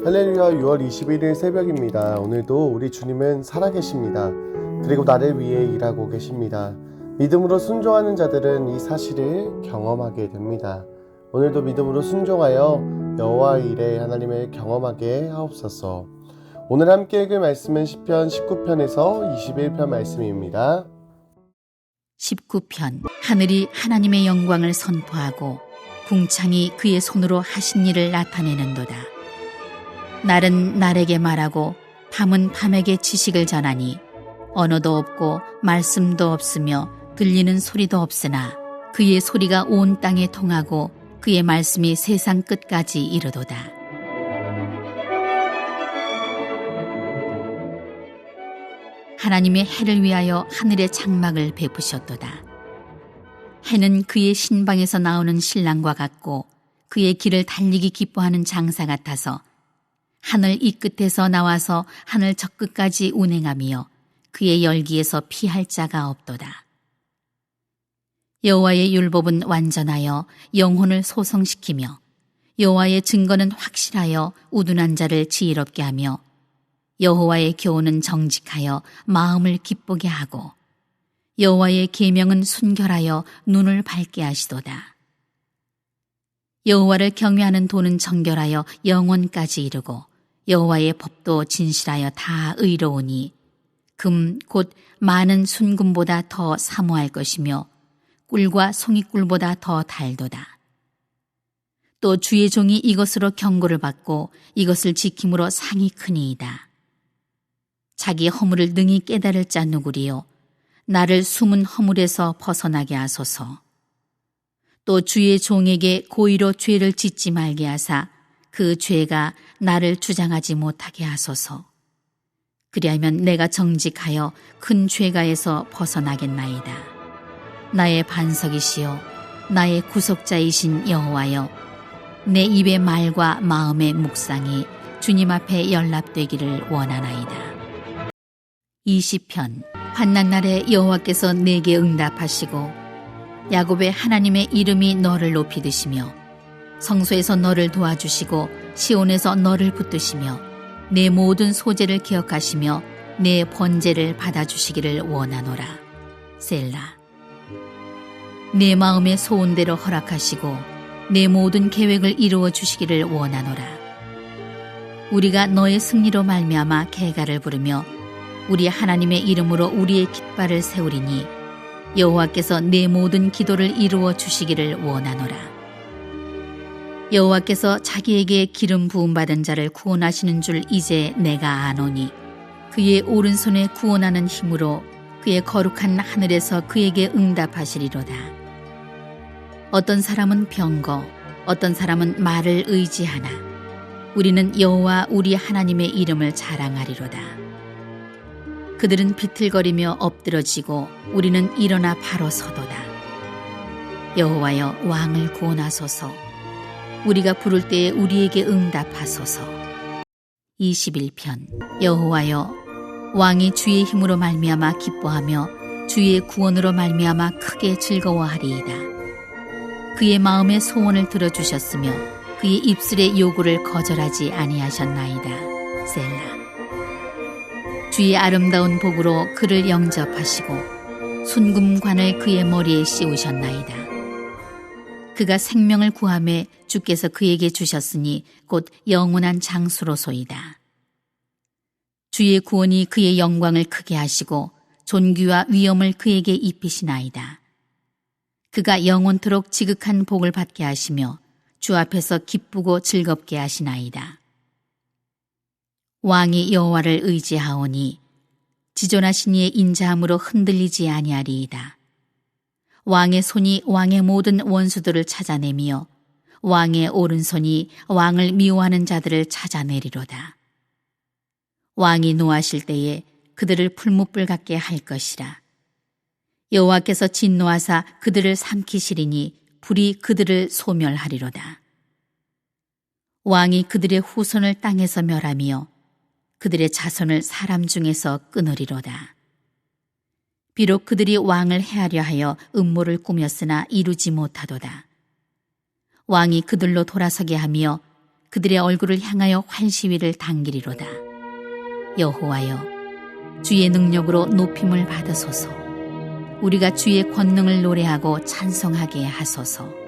할렐루야. 6월 21일 새벽입니다. 오늘도 우리 주님은 살아계십니다. 그리고 나를 위해 일하고 계십니다. 믿음으로 순종하는 자들은 이 사실을 경험하게 됩니다. 오늘도 믿음으로 순종하여 여호와의 일에 하나님을 경험하게 하옵소서. 오늘 함께 읽을 말씀은 시편 19편에서 21편 말씀입니다. 19편. 하늘이 하나님의 영광을 선포하고 궁창이 그의 손으로 하신 일을 나타내는도다. 날은 날에게 말하고 밤은 밤에게 지식을 전하니 언어도 없고 말씀도 없으며 들리는 소리도 없으나 그의 소리가 온 땅에 통하고 그의 말씀이 세상 끝까지 이르도다. 하나님의 해를 위하여 하늘의 장막을 베푸셨도다. 해는 그의 신방에서 나오는 신랑과 같고 그의 길을 달리기 기뻐하는 장사 같아서 하늘 이 끝에서 나와서 하늘 저 끝까지 운행하며 그의 열기에서 피할 자가 없도다. 여호와의 율법은 완전하여 영혼을 소성시키며 여호와의 증거는 확실하여 우둔한 자를 지혜롭게 하며 여호와의 교훈은 정직하여 마음을 기쁘게 하고 여호와의 계명은 순결하여 눈을 밝게 하시도다. 여호와를 경외하는 도는 정결하여 영원까지 이르고 여호와의 법도 진실하여 다 의로우니 금 곧 많은 순금보다 더 사모할 것이며 꿀과 송이꿀보다 더 달도다. 또 주의 종이 이것으로 경고를 받고 이것을 지킴으로 상이 크니이다. 자기 허물을 능히 깨달을 자 누구리요 나를 숨은 허물에서 벗어나게 하소서. 또 주의 종에게 고의로 죄를 짓지 말게 하사 그 죄가 나를 주장하지 못하게 하소서. 그리하면 내가 정직하여 큰 죄가에서 벗어나겠나이다. 나의 반석이시여 나의 구속자이신 여호와여 내 입의 말과 마음의 묵상이 주님 앞에 연락되기를 원하나이다. 20편. 환난 날에 여호와께서 내게 응답하시고 야곱의 하나님의 이름이 너를 높이 드시며 성소에서 너를 도와주시고 시온에서 너를 붙드시며 내 모든 소재를 기억하시며 내 번제를 받아주시기를 원하노라. 셀라. 내 마음의 소원대로 허락하시고 내 모든 계획을 이루어 주시기를 원하노라. 우리가 너의 승리로 말미암아 개가를 부르며 우리 하나님의 이름으로 우리의 깃발을 세우리니 여호와께서 내 모든 기도를 이루어 주시기를 원하노라. 여호와께서 자기에게 기름 부음받은 자를 구원하시는 줄 이제 내가 아노니 그의 오른손에 구원하는 힘으로 그의 거룩한 하늘에서 그에게 응답하시리로다. 어떤 사람은 병거, 어떤 사람은 말을 의지하나 우리는 여호와 우리 하나님의 이름을 자랑하리로다. 그들은 비틀거리며 엎드러지고 우리는 일어나 바로 서도다. 여호와여 왕을 구원하소서. 우리가 부를 때에 우리에게 응답하소서. 21편. 여호와여 왕이 주의 힘으로 말미암아 기뻐하며 주의 구원으로 말미암아 크게 즐거워하리이다. 그의 마음의 소원을 들어주셨으며 그의 입술의 요구를 거절하지 아니하셨나이다. 셀라. 주의 아름다운 복으로 그를 영접하시고 순금관을 그의 머리에 씌우셨나이다. 그가 생명을 구하매 주께서 그에게 주셨으니 곧 영원한 장수로소이다. 주의 구원이 그의 영광을 크게 하시고 존귀와 위엄을 그에게 입히시나이다. 그가 영원토록 지극한 복을 받게 하시며 주 앞에서 기쁘고 즐겁게 하시나이다. 왕이 여호와를 의지하오니 지존하신 이의 인자함으로 흔들리지 아니하리이다. 왕의 손이 왕의 모든 원수들을 찾아내며 왕의 오른손이 왕을 미워하는 자들을 찾아내리로다. 왕이 노하실 때에 그들을 풀무불 같게 할 것이라. 여호와께서 진노하사 그들을 삼키시리니 불이 그들을 소멸하리로다. 왕이 그들의 후손을 땅에서 멸하며 그들의 자손을 사람 중에서 끊으리로다. 비록 그들이 왕을 해하려 하여 음모를 꾸몄으나 이루지 못하도다. 왕이 그들로 돌아서게 하며 그들의 얼굴을 향하여 활시위를 당기리로다. 여호와여, 주의 능력으로 높임을 받으소서. 우리가 주의 권능을 노래하고 찬송하게 하소서.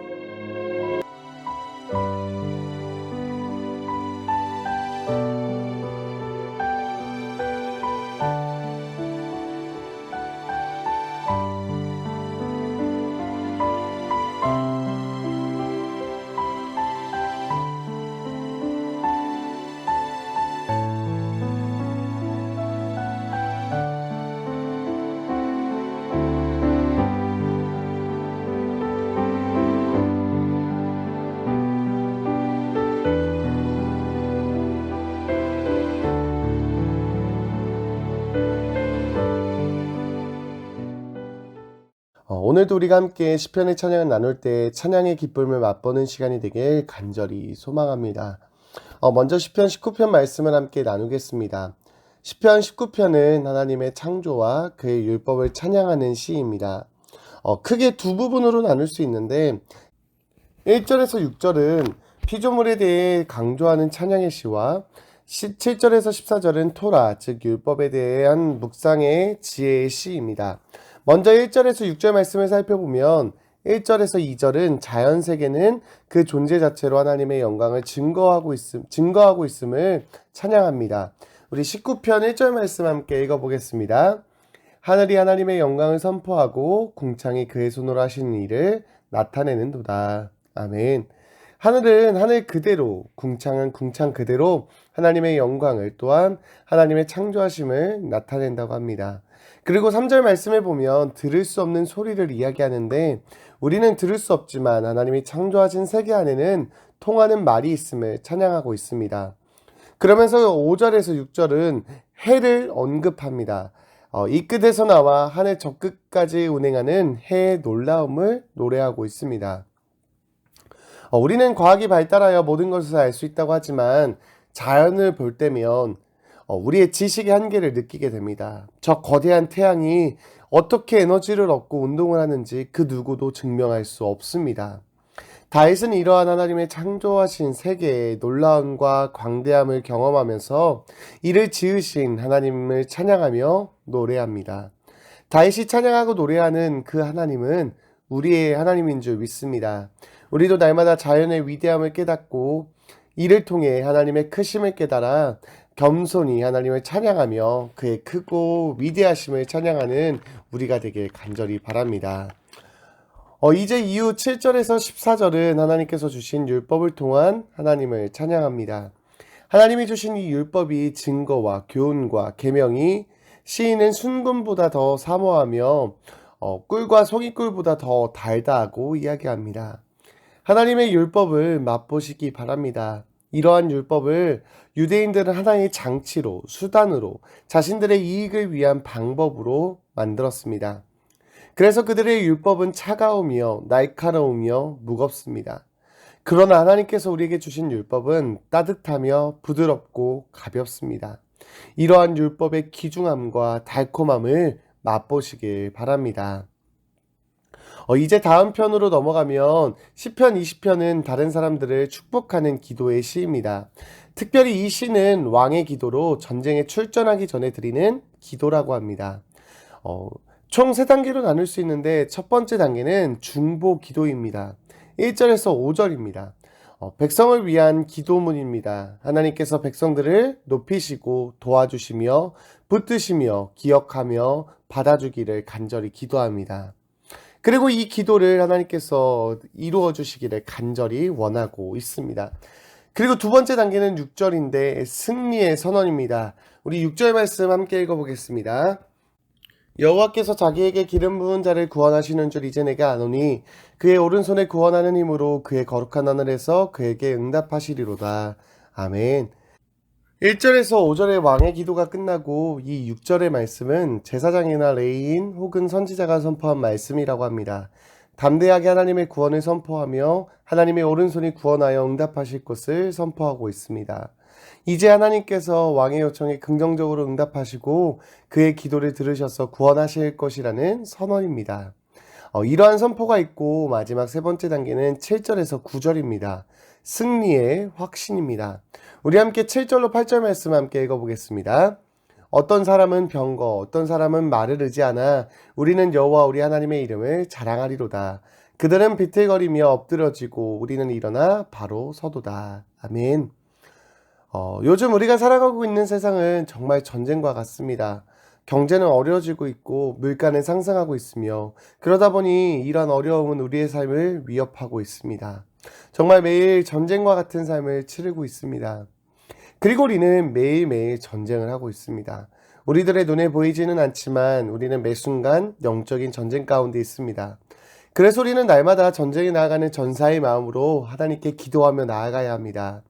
오늘도 우리가 함께 시편의 찬양을 나눌 때 찬양의 기쁨을 맛보는 시간이 되길 간절히 소망합니다. 먼저 시편 19편 말씀을 함께 나누겠습니다. 시편 19편은 하나님의 창조와 그의 율법을 찬양하는 시입니다. 크게 두 부분으로 나눌 수 있는데 1절에서 6절은 피조물에 대해 강조하는 찬양의 시와 7절에서 14절은 토라, 즉 율법에 대한 묵상의 지혜의 시입니다. 먼저 1절에서 6절 말씀을 살펴보면 1절에서 2절은 자연세계는 그 존재 자체로 하나님의 영광을 증거하고 있음을 찬양합니다. 우리 19편 1절 말씀 함께 읽어보겠습니다. 하늘이 하나님의 영광을 선포하고 궁창이 그의 손으로 하시는 일을 나타내는도다. 아멘. 하늘은 하늘 그대로, 궁창은 궁창 그대로 하나님의 영광을 또한 하나님의 창조하심을 나타낸다고 합니다. 그리고 3절 말씀을 보면 들을 수 없는 소리를 이야기하는데 우리는 들을 수 없지만 하나님이 창조하신 세계 안에는 통하는 말이 있음을 찬양하고 있습니다. 그러면서 5절에서 6절은 해를 언급합니다. 이 끝에서 나와 하늘 저 끝까지 운행하는 해의 놀라움을 노래하고 있습니다. 우리는 과학이 발달하여 모든 것을 알 수 있다고 하지만 자연을 볼 때면 우리의 지식의 한계를 느끼게 됩니다. 저 거대한 태양이 어떻게 에너지를 얻고 운동을 하는지 그 누구도 증명할 수 없습니다. 다윗은 이러한 하나님의 창조하신 세계의 놀라움과 광대함을 경험하면서 이를 지으신 하나님을 찬양하며 노래합니다. 다윗이 찬양하고 노래하는 그 하나님은 우리의 하나님인 줄 믿습니다. 우리도 날마다 자연의 위대함을 깨닫고 이를 통해 하나님의 크심을 깨달아 겸손히 하나님을 찬양하며 그의 크고 위대하심을 찬양하는 우리가 되길 간절히 바랍니다. 이제 이후 7절에서 14절은 하나님께서 주신 율법을 통한 하나님을 찬양합니다. 하나님이 주신 이 율법이 증거와 교훈과 계명이 시인은 순금보다 더 사모하며 꿀과 송이꿀보다 더 달다고 이야기합니다. 하나님의 율법을 맛보시기 바랍니다. 이러한 율법을 유대인들은 하나의 장치로, 수단으로, 자신들의 이익을 위한 방법으로 만들었습니다. 그래서 그들의 율법은 차가우며 날카로우며 무겁습니다. 그러나 하나님께서 우리에게 주신 율법은 따뜻하며 부드럽고 가볍습니다. 이러한 율법의 귀중함과 달콤함을 맛보시길 바랍니다. 이제 다음 편으로 넘어가면 시편 20편은 다른 사람들을 축복하는 기도의 시입니다. 특별히 이 시는 왕의 기도로 전쟁에 출전하기 전에 드리는 기도라고 합니다. 총 3단계로 나눌 수 있는데 첫 번째 단계는 중보 기도입니다. 1절에서 5절입니다. 백성을 위한 기도문입니다. 하나님께서 백성들을 높이시고 도와주시며 붙드시며 기억하며 받아주기를 간절히 기도합니다. 그리고 이 기도를 하나님께서 이루어 주시기를 간절히 원하고 있습니다. 그리고 두 번째 단계는 6절인데 승리의 선언입니다. 우리 6절 말씀 함께 읽어보겠습니다. 여호와께서 자기에게 기름 부은 자를 구원하시는 줄 이제 내가 아노니 그의 오른손에 구원하는 힘으로 그의 거룩한 하늘에서 그에게 응답하시리로다. 아멘. 1절에서 5절의 왕의 기도가 끝나고 이 6절의 말씀은 제사장이나 레위인 혹은 선지자가 선포한 말씀이라고 합니다. 담대하게 하나님의 구원을 선포하며 하나님의 오른손이 구원하여 응답하실 것을 선포하고 있습니다. 이제 하나님께서 왕의 요청에 긍정적으로 응답하시고 그의 기도를 들으셔서 구원하실 것이라는 선언입니다. 이러한 선포가 있고 마지막 세 번째 단계는 7절에서 9절입니다. 승리의 확신입니다. 우리 함께 7절로 8절 말씀 함께 읽어보겠습니다. 어떤 사람은 병거, 어떤 사람은 말을 의지하나 우리는 여호와 우리 하나님의 이름을 자랑하리로다. 그들은 비틀거리며 엎드러지고 우리는 일어나 바로 서도다. 아멘. 요즘 우리가 살아가고 있는 세상은 정말 전쟁과 같습니다. 경제는 어려워지고 있고 물가는 상승하고 있으며 그러다 보니 이런 어려움은 우리의 삶을 위협하고 있습니다. 정말 매일 전쟁과 같은 삶을 치르고 있습니다. 그리고 우리는 매일매일 전쟁을 하고 있습니다. 우리들의 눈에 보이지는 않지만 우리는 매 순간 영적인 전쟁 가운데 있습니다. 그래서 우리는 날마다 전쟁에 나아가는 전사의 마음으로 하나님께 기도하며 나아가야 합니다.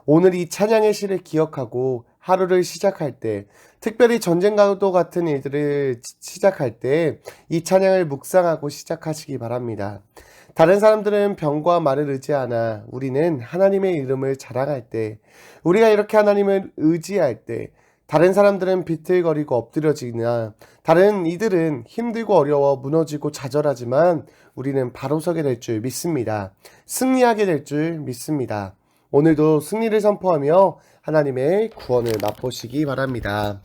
오늘 이 찬양의 시를 기억하고 하루를 시작할 때, 특별히 전쟁과도 같은 일들을 시작할 때 이 찬양을 묵상하고 시작하시기 바랍니다. 다른 사람들은 병과 말을 의지하나 우리는 하나님의 이름을 자랑할 때, 우리가 이렇게 하나님을 의지할 때 다른 사람들은 비틀거리고 엎드려지나 다른 이들은 힘들고 어려워 무너지고 좌절하지만 우리는 바로 서게 될 줄 믿습니다. 승리하게 될 줄 믿습니다. 오늘도 승리를 선포하며 하나님의 구원을 맛보시기 바랍니다.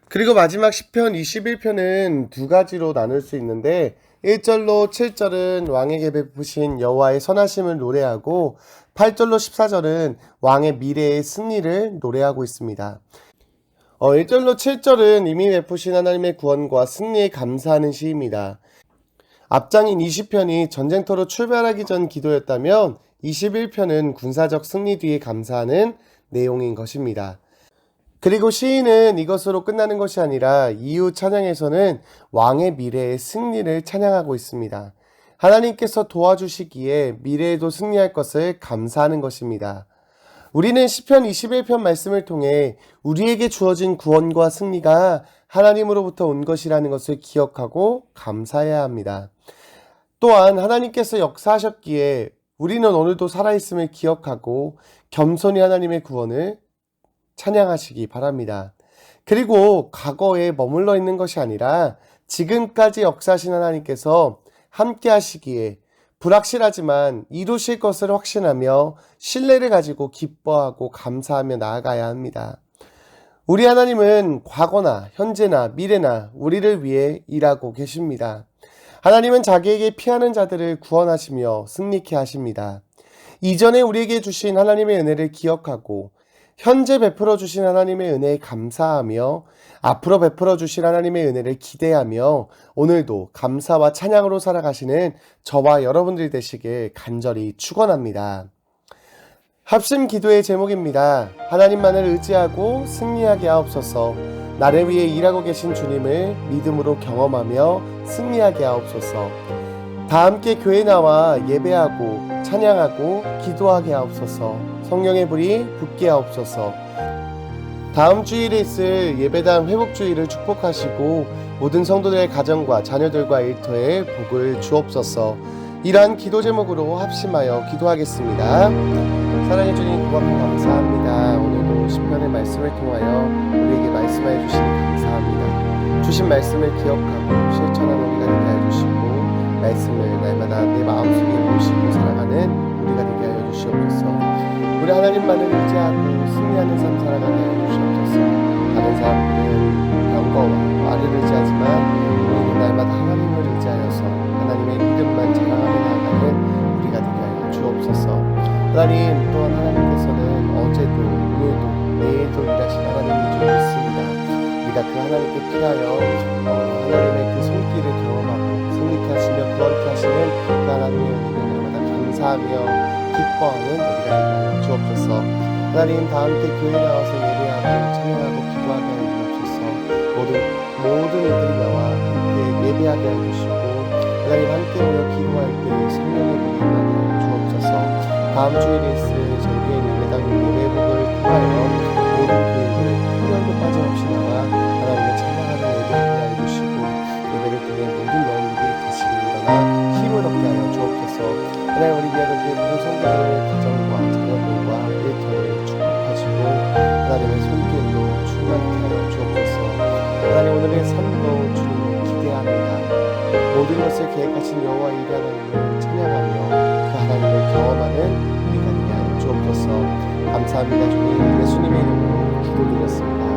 그리고 마지막 시편 21편은 두 가지로 나눌 수 있는데 1절로 7절은 왕에게 베푸신 여호와의 선하심을 노래하고 8절로 14절은 왕의 미래의 승리를 노래하고 있습니다. 1절로 7절은 이미 베푸신 하나님의 구원과 승리에 감사하는 시입니다. 앞장인 20편이 전쟁터로 출발하기 전 기도였다면 21편은 군사적 승리 뒤에 감사하는 내용인 것입니다. 그리고 시인은 이것으로 끝나는 것이 아니라 이후 찬양에서는 왕의 미래의 승리를 찬양하고 있습니다. 하나님께서 도와주시기에 미래에도 승리할 것을 감사하는 것입니다. 우리는 시편 21편 말씀을 통해 우리에게 주어진 구원과 승리가 하나님으로부터 온 것이라는 것을 기억하고 감사해야 합니다. 또한 하나님께서 역사하셨기에 우리는 오늘도 살아있음을 기억하고 겸손히 하나님의 구원을 찬양하시기 바랍니다. 그리고 과거에 머물러 있는 것이 아니라 지금까지 역사하신 하나님께서 함께 하시기에 불확실하지만 이루실 것을 확신하며 신뢰를 가지고 기뻐하고 감사하며 나아가야 합니다. 우리 하나님은 과거나 현재나 미래나 우리를 위해 일하고 계십니다. 하나님은 자기에게 피하는 자들을 구원하시며 승리케 하십니다. 이전에 우리에게 주신 하나님의 은혜를 기억하고 현재 베풀어 주신 하나님의 은혜에 감사하며 앞으로 베풀어 주실 하나님의 은혜를 기대하며 오늘도 감사와 찬양으로 살아가시는 저와 여러분들이 되시길 간절히 축원합니다. 합심 기도의 제목입니다. 하나님만을 의지하고 승리하게 하옵소서. 나를 위해 일하고 계신 주님을 믿음으로 경험하며 승리하게 하옵소서. 다 함께 교회 나와 예배하고 찬양하고 기도하게 하옵소서. 성령의 불이 붙게 하옵소서. 다음 주일에 있을 예배당 회복주일을 축복하시고 모든 성도들의 가정과 자녀들과 일터에 복을 주옵소서. 이러한 기도 제목으로 합심하여 기도하겠습니다. 사랑해 주님 고맙고 감사합니다. 오늘도 시편의 말씀을 통하여 우리에게 말씀하여 주시니 감사합니다. 주신 말씀을 기억하고 실천하는 우리가 되게 해주시고 말씀을 날마다 내 마음속에 모시고 살아가는 우리가 되게 하여 주시옵소서. 우리 하나님만을 의지하고 승리하는 삶 살아가게 하여 주시옵소서. 다른 사람들은 병거와 말을 의지하지만 우리는 날마다 하나님을 의지하여서 하나님의 이름만 자랑하며 나아가는 우리가 되게 하여 주옵소서. 하나님, 또한 하나님께서는 어제도 오늘도 내일도 일하신 하나님인 줄 믿습니다. 우리가 그 하나님께 피하여 하나님의 그 손길을 경험하고 승리케 하시며 구원케 하시는 그 하나님의 은혜를 날마다 감사하며 기뻐하는 우리가 되게 하여 주옵소서. 하나님, 다 함께 교회 나와서 예배하고 찬양하고 기도하게 하여 주옵소서. 모든 이들이 나와 함께 예배하게 하여 주시고 하나님 함께 모여 기도할 때 성령의 불이 임하여 주옵소서. 다음 주일에 있을 정기의 예배당 예배복을 통하여 모든 교인들 한 명도 빠짐없이 나와 하나님의 찬양하는 예배하게 하여 주시고 예배를 통해 모든 영혼들이 다시 일어나 힘을 얻게 하여 주옵소서. 하나님, 우리 위하는 모든 성도들의 가정과 자녀들과 일터를 축복하시고 하나님의 손길로 충만케 하여 주옵소서. 하나님, 오늘의 삶도 주님을 기대합니다. 모든 것을 계획하신 여호와 일하나님을 찬양하며 그 하나님을 경험하는 우리가 되게 하여 주옵소서. 감사합니다. 주님, 예수님의 이름으로 기도드렸습니다.